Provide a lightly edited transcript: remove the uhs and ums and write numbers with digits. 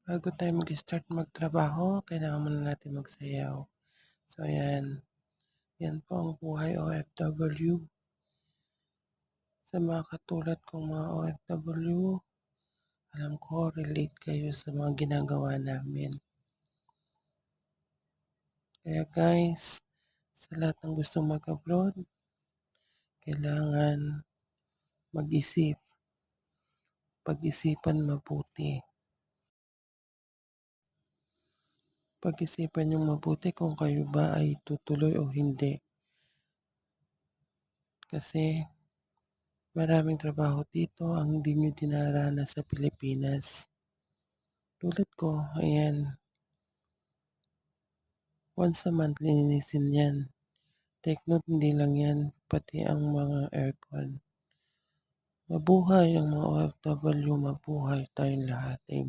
Bago tayo mag-start magtrabaho, kailangan muna natin magsayaw. So ayan, yan po ang buhay OFW. Sa mga katulad kong mga OFW, alam ko relate kayo sa mga ginagawa namin. Kaya guys, sa lahat ng gustong mag-abroad, kailangan mag-isip, pag-isipan mabuti. Pag-isipan yung mabuti kung kayo ba ay tutuloy o hindi. Kasi maraming trabaho dito ang hindi nyo dinaranas sa Pilipinas. Tulad ko, ayan, once a month linisin yan. Take note, hindi lang yan, pati ang mga aircon. Mabuhay ang mga OFW, mabuhay tayong lahat. Amen.